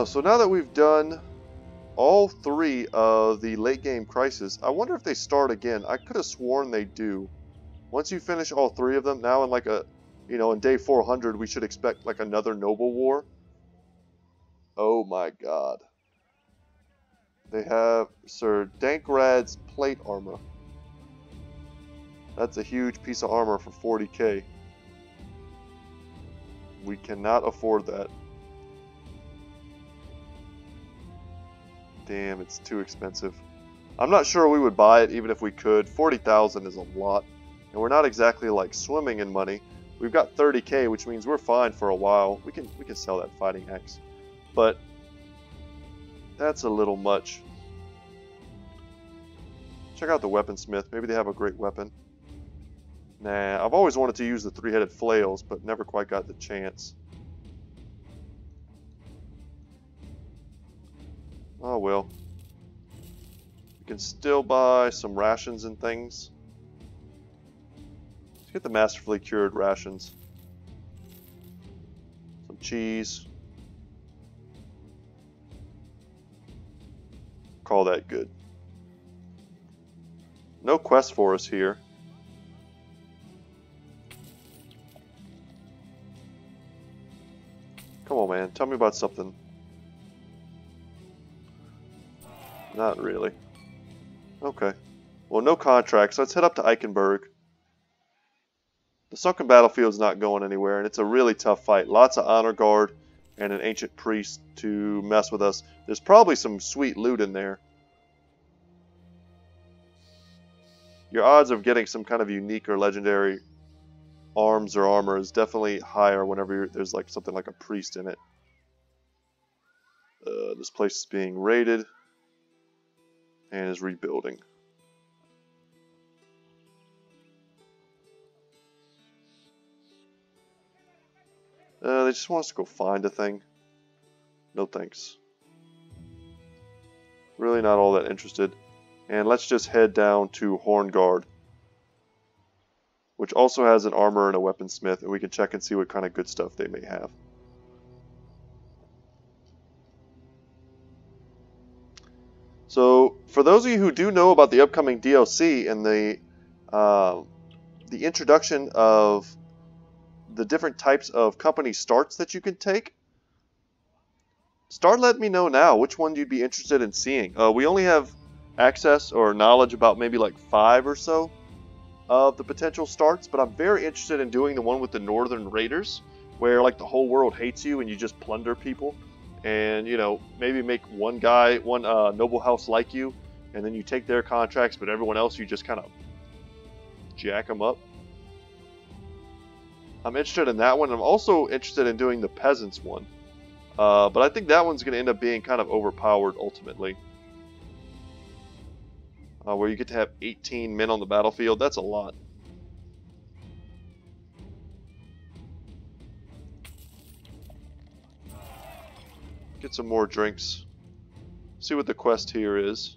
So now that we've done all 3 of the late game crisis, I wonder if they start again. I could have sworn they do. Once you finish all 3 of them, now in like a, in day 400, we should expect like another Noble War. Oh my god. They have Sir Dankrad's plate armor. That's a huge piece of armor for 40k. We cannot afford that. Damn, it's too expensive. I'm not sure we would buy it even if we could. 40,000 is a lot. And we're not exactly like swimming in money. We've got 30k, which means we're fine for a while. We can sell that fighting axe. But that's a little much. Check out the weaponsmith. Maybe they have a great weapon. Nah, I've always wanted to use the 3-headed flails, but never quite got the chance. Oh well. We can still buy some rations and things. Let's get the masterfully cured rations. Some cheese. Call that good. No quest for us here. Come on, man. Tell me about something. Not really. Okay. Well, no contracts. Let's head up to Eichenberg. The Sunken Battlefield's not going anywhere, and it's a really tough fight. Lots of honor guard and an ancient priest to mess with us. There's probably some sweet loot in there. Your odds of getting some kind of unique or legendary arms or armor is definitely higher whenever there's like something like a priest in it. This place is being raided and is rebuilding. They just want us to go find a thing. No thanks. Really not all that interested. And let's just head down to Hornguard, which also has an armor and a weaponsmith, and we can check and see what kind of good stuff they may have. So, for those of you who do know about the upcoming DLC and the introduction of the different types of company starts that you can take, start letting me know now which one you'd be interested in seeing. We only have access or knowledge about maybe like 5 or so of the potential starts, but I'm very interested in doing the one with the Northern Raiders, where like the whole world hates you and you just plunder people and, you know, maybe make one guy, one noble house like you, and then you take their contracts, but everyone else you just kind of jack them up. I'm interested in that one. I'm also interested in doing the peasants one, but I think that one's going to end up being kind of overpowered ultimately. Where you get to have 18 men on the battlefield. That's a lot. Get some more drinks. See what the quest here is.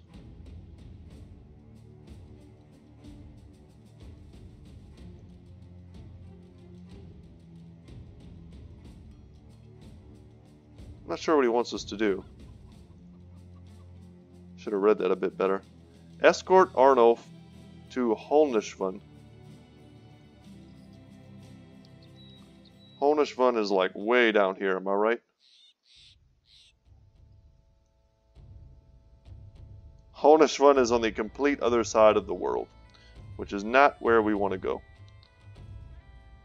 I'm not sure what he wants us to do. Should have read that a bit better. Escort Arnulf to Holnishvan. Holnishvan is like way down here, am I right? Holnishvan is on the complete other side of the world, which is not where we want to go.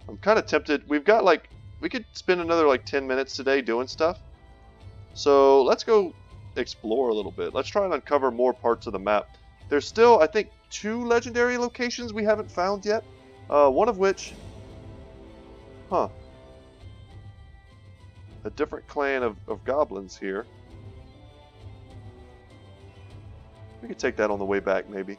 I'm kind of tempted. We've got like, we could spend another like 10 minutes today doing stuff. So let's go explore a little bit. Let's try and uncover more parts of the map. There's still, I think, 2 legendary locations we haven't found yet. One of which, a different clan of goblins here. We could take that on the way back, maybe.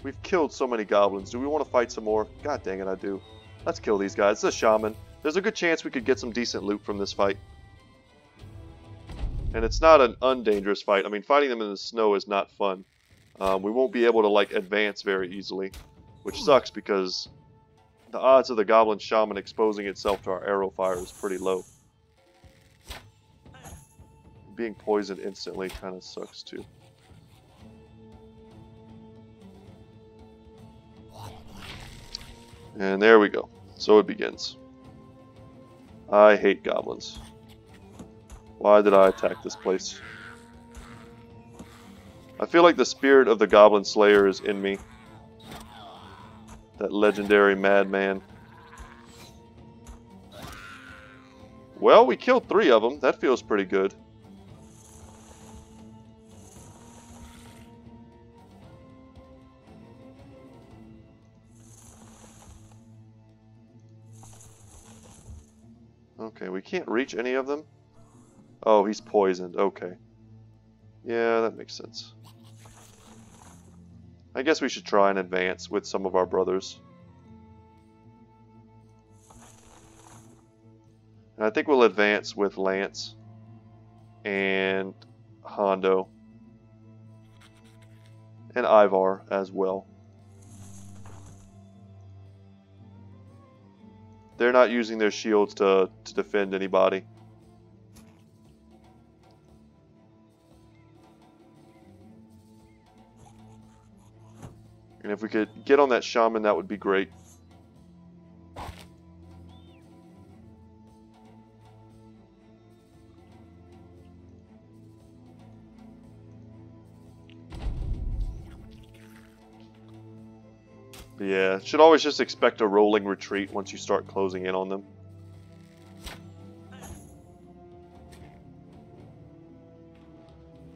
We've killed so many goblins. Do we want to fight some more? God dang it, I do. Let's kill these guys. It's a shaman. There's a good chance we could get some decent loot from this fight. And it's not an undangerous fight. I mean, fighting them in the snow is not fun. We won't be able to, like, advance very easily. Which sucks because the odds of the goblin shaman exposing itself to our arrow fire is pretty low. Being poisoned instantly kind of sucks too. And there we go. So it begins. I hate goblins. Why did I attack this place? I feel like the spirit of the Goblin Slayer is in me. That legendary madman. Well, we killed 3 of them. That feels pretty good. Okay, we can't reach any of them. Oh, he's poisoned. Okay. Yeah, that makes sense. I guess we should try and advance with some of our brothers. And I think we'll advance with Lance and Hondo and Ivar as well. They're not using their shields to defend anybody. And if we could get on that shaman, that would be great. Yeah, should always just expect a rolling retreat once you start closing in on them.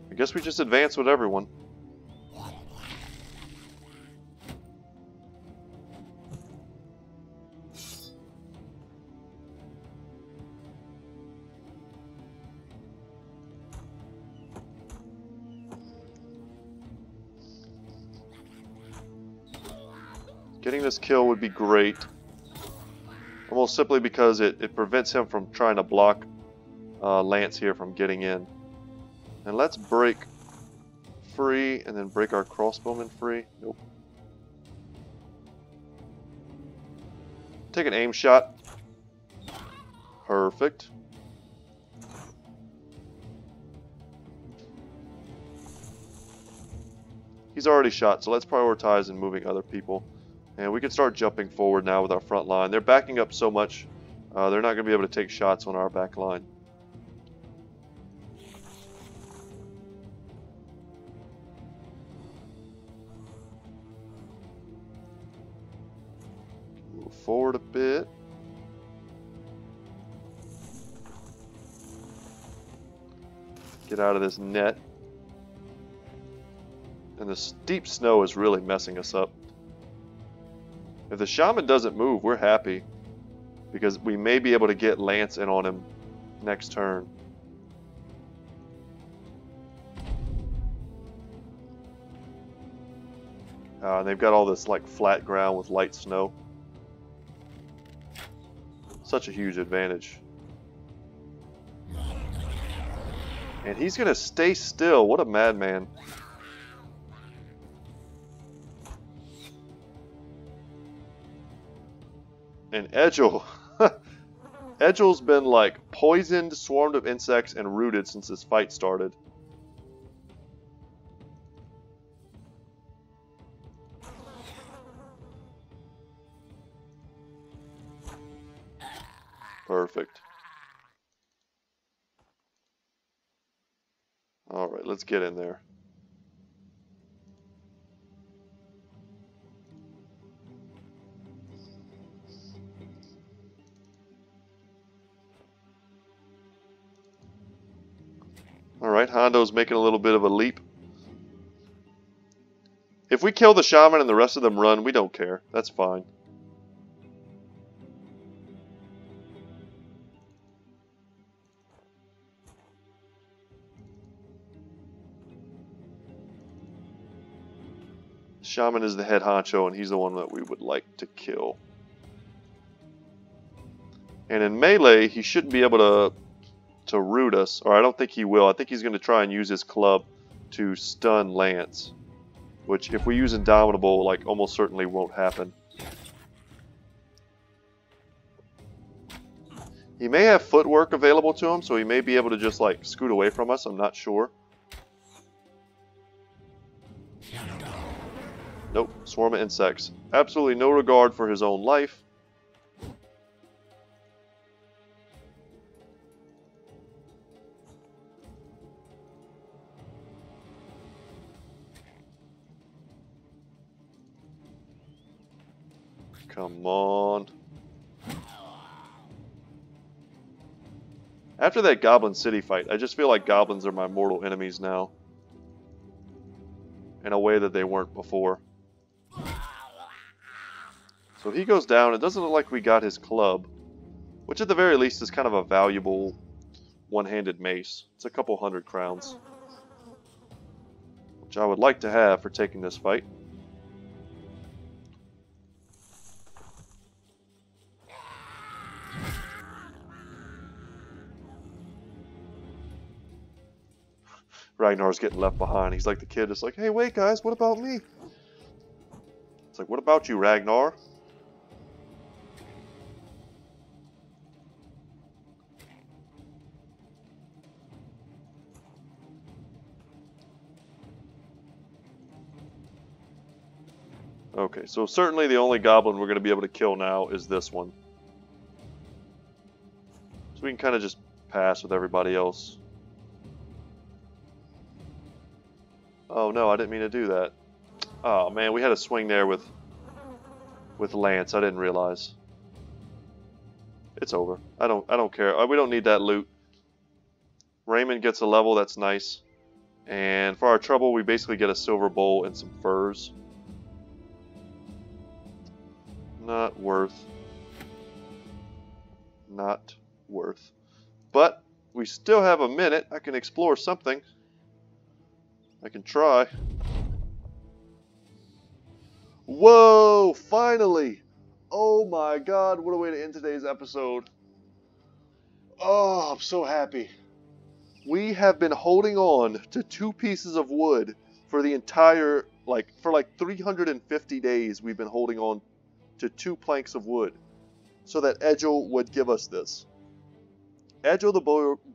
I guess we just advance with everyone. Getting this kill would be great. Almost simply because it prevents him from trying to block Lance here from getting in. And let's break free and then break our crossbowman free. Nope. Take an aim shot. Perfect. He's already shot, so let's prioritize in moving other people. And we can start jumping forward now with our front line. They're backing up so much, they're not going to be able to take shots on our back line. Move forward a bit. Get out of this net. And the steep snow is really messing us up. If the shaman doesn't move, we're happy. Because we may be able to get Lance in on him next turn. And they've got all this like flat ground with light snow. Such a huge advantage. And he's going to stay still. What a madman. And Egil. Egil's been like poisoned, swarmed of insects, and rooted since this fight started. Perfect. Alright, let's get in there. Alright, Hondo's making a little bit of a leap. If we kill the shaman and the rest of them run, we don't care. That's fine. Shaman is the head honcho, and he's the one that we would like to kill. And in melee, he shouldn't be able to root us, or I don't think he will. I think he's going to try and use his club to stun Lance, which if we use Indomitable, like almost certainly won't happen. He may have footwork available to him, so he may be able to just like scoot away from us. I'm not sure. Nope, swarm of insects. Absolutely no regard for his own life. Come on. After that Goblin City fight, I just feel like goblins are my mortal enemies now. In a way that they weren't before. So he goes down. It doesn't look like we got his club, which at the very least is kind of a valuable one-handed mace. It's a couple 100 crowns, which I would like to have for taking this fight. Ragnar's getting left behind. He's like the kid that's like, hey, wait guys, what about me? It's like, what about you, Ragnar? Okay, so certainly the only goblin we're going to be able to kill now is this one. So we can kind of just pass with everybody else. Oh no, I didn't mean to do that. Oh man, we had a swing there with Lance. I didn't realize. It's over. I don't care. We don't need that loot. Raymond gets a level, that's nice. And for our trouble, we basically get a silver bowl and some furs. Not worth. Not worth. But we still have a minute. I can explore something. I can try. Whoa! Finally! Oh my god, what a way to end today's episode. Oh, I'm so happy. We have been holding on to 2 pieces of wood for the entire, for 350 days we've been holding on to 2 planks of wood so that Egil would give us this. Egil the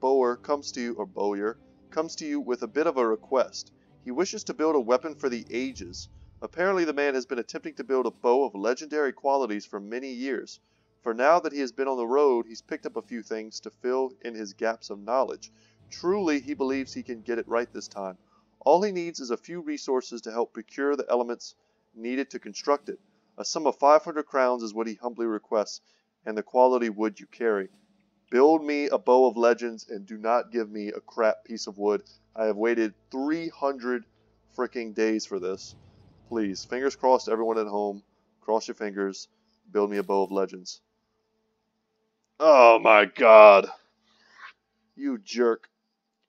Bowyer comes to you, or Bowyer, comes to you with a bit of a request. He wishes to build a weapon for the ages. Apparently the man has been attempting to build a bow of legendary qualities for many years. For now that he has been on the road, he's picked up a few things to fill in his gaps of knowledge. Truly, he believes he can get it right this time. All he needs is a few resources to help procure the elements needed to construct it. A sum of 500 crowns is what he humbly requests, and the quality wood you carry. Build me a bow of legends and do not give me a crap piece of wood. I have waited 300 freaking days for this. Please, fingers crossed, everyone at home. Cross your fingers. Build me a bow of legends. Oh my god. You jerk.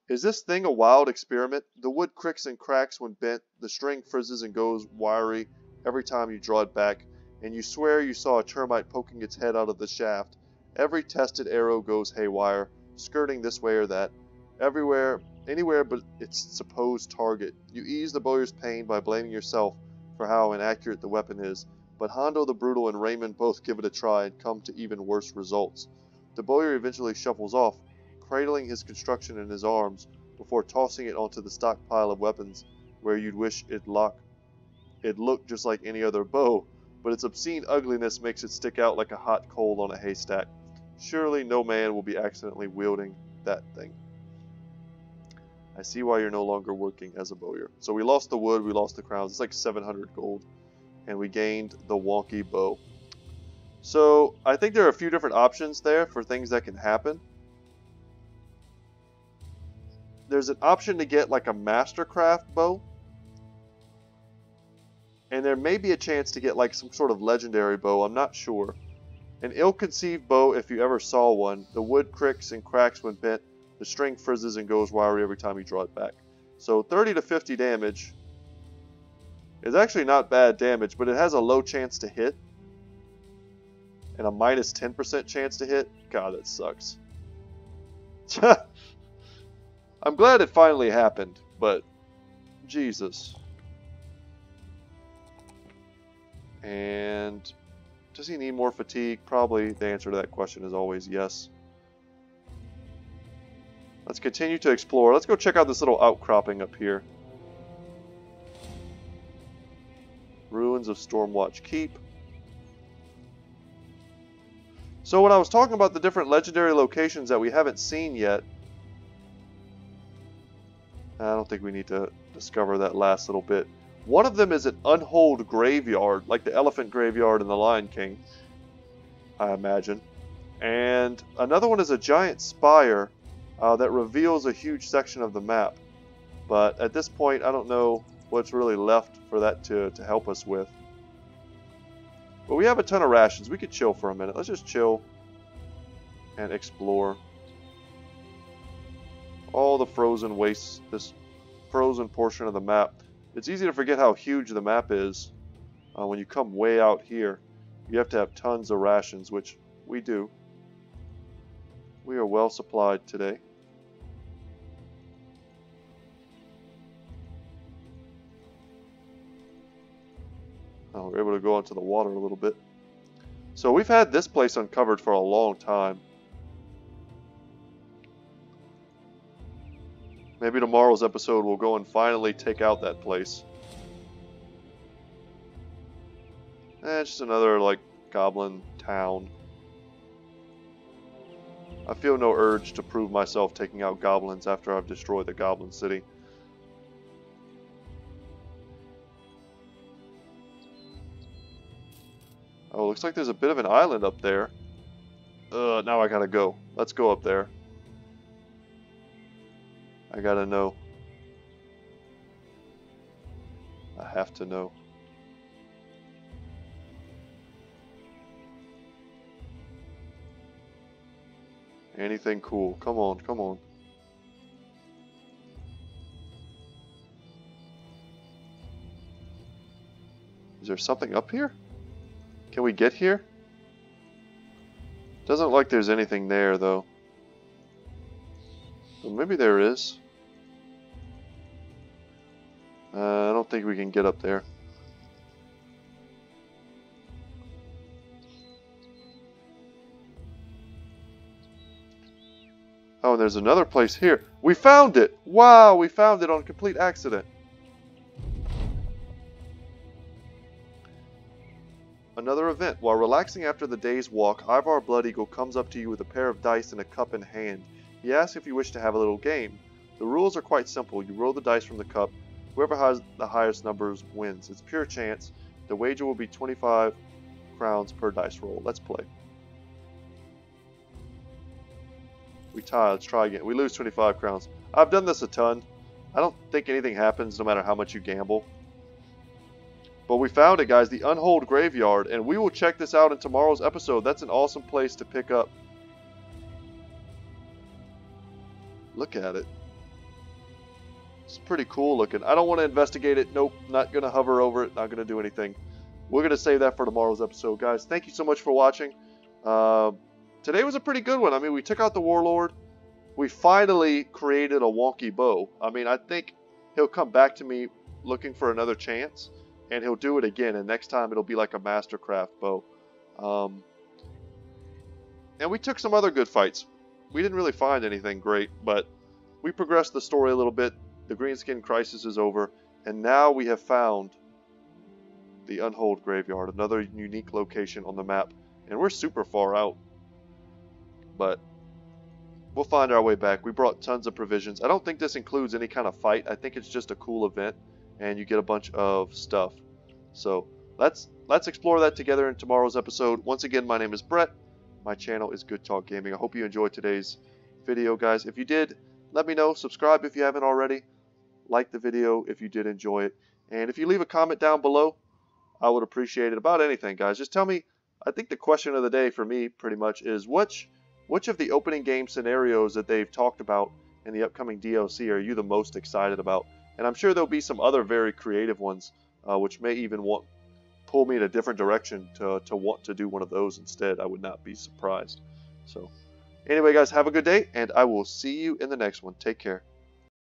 Is this thing a wild experiment? The wood cricks and cracks when bent, the string frizzes and goes wiry every time you draw it back, and you swear you saw a termite poking its head out of the shaft. Every tested arrow goes haywire, skirting this way or that, everywhere, anywhere but its supposed target. You ease the bowyer's pain by blaming yourself for how inaccurate the weapon is, but Hondo the Brutal and Raymond both give it a try and come to even worse results. The bowyer eventually shuffles off, cradling his construction in his arms before tossing it onto the stockpile of weapons where you'd wish it looked just like any other bow, but its obscene ugliness makes it stick out like a hot coal on a haystack. Surely no man will be accidentally wielding that thing. I see why you're no longer working as a bowyer. So we lost the wood, we lost the crowns. It's like 700 gold. And we gained the wonky bow. So I think there are a few different options there for things that can happen. There's an option to get like a mastercraft bow. And there may be a chance to get like some sort of legendary bow, I'm not sure. An ill-conceived bow, if you ever saw one. The wood cricks and cracks when bent. The string frizzes and goes wiry every time you draw it back. So 30 to 50 damage is actually not bad damage, but it has a low chance to hit. And a minus 10% chance to hit. God, that sucks. I'm glad it finally happened, but Jesus. And does he need more fatigue? Probably. The answer to that question is always yes. Let's continue to explore. Let's go check out this little outcropping up here. Ruins of Stormwatch Keep. So when I was talking about the different legendary locations that we haven't seen yet, I don't think we need to discover that last little bit. One of them is an unholed graveyard, like the elephant graveyard in The Lion King, I imagine. And another one is a giant spire that reveals a huge section of the map. But at this point, I don't know what's really left for that to help us with. But we have a ton of rations. We could chill for a minute. Let's just chill and explore all the frozen wastes, this frozen portion of the map. It's easy to forget how huge the map is when you come way out here. You have to have tons of rations, which we do. We are well supplied today. Oh, we're able to go onto the water a little bit. So we've had this place uncovered for a long time. Maybe tomorrow's episode we'll go and finally take out that place. It's just another, like, goblin town. I feel no urge to prove myself taking out goblins after I've destroyed the goblin city. Oh, looks like there's a bit of an island up there. Now I gotta go. Let's go up there. I gotta know. I have to know. Anything cool. Come on, come on. Is there something up here? Can we get here? Doesn't look like there's anything there, though. Well, maybe there is. I don't think we can get up there. Oh, and there's another place here. We found it! Wow, we found it on complete accident. Another event. While relaxing after the day's walk, Ivar Blood Eagle comes up to you with a pair of dice and a cup in hand. He asks if you wish to have a little game. The rules are quite simple. You roll the dice from the cup. Whoever has the highest numbers wins. It's pure chance. The wager will be 25 crowns per dice roll. Let's play. We tie. Let's try again. We lose 25 crowns. I've done this a ton. I don't think anything happens no matter how much you gamble. But we found it, guys. The Unhold Graveyard. And we will check this out in tomorrow's episode. That's an awesome place to pick up. Look at it. It's pretty cool looking. I don't want to investigate it. Nope. Not going to hover over it. Not going to do anything. We're going to save that for tomorrow's episode, guys. Thank you so much for watching. Today was a pretty good one. I mean, we took out the Warlord. We finally created a wonky bow. I mean, I think he'll come back to me looking for another chance, and he'll do it again, and next time it'll be like a Mastercraft bow. And we took some other good fights. We didn't really find anything great, but we progressed the story a little bit. The Greenskin Crisis is over, and now we have found the Unhold Graveyard, another unique location on the map, and we're super far out. But we'll find our way back. We brought tons of provisions. I don't think this includes any kind of fight. I think it's just a cool event, and you get a bunch of stuff. So let's explore that together in tomorrow's episode. Once again, my name is Brett. My channel is Good Talk Gaming. I hope you enjoyed today's video, guys. If you did, let me know. Subscribe if you haven't already. Like the video if you did enjoy it. And if you leave a comment down below, I would appreciate it about anything, guys. Just tell me. I think the question of the day for me pretty much is which of the opening game scenarios that they've talked about in the upcoming DLC are you the most excited about? And I'm sure there'll be some other very creative ones which may even pull me in a different direction to want to do one of those instead. I would not be surprised. So anyway, guys, have a good day, and I will see you in the next one. Take care.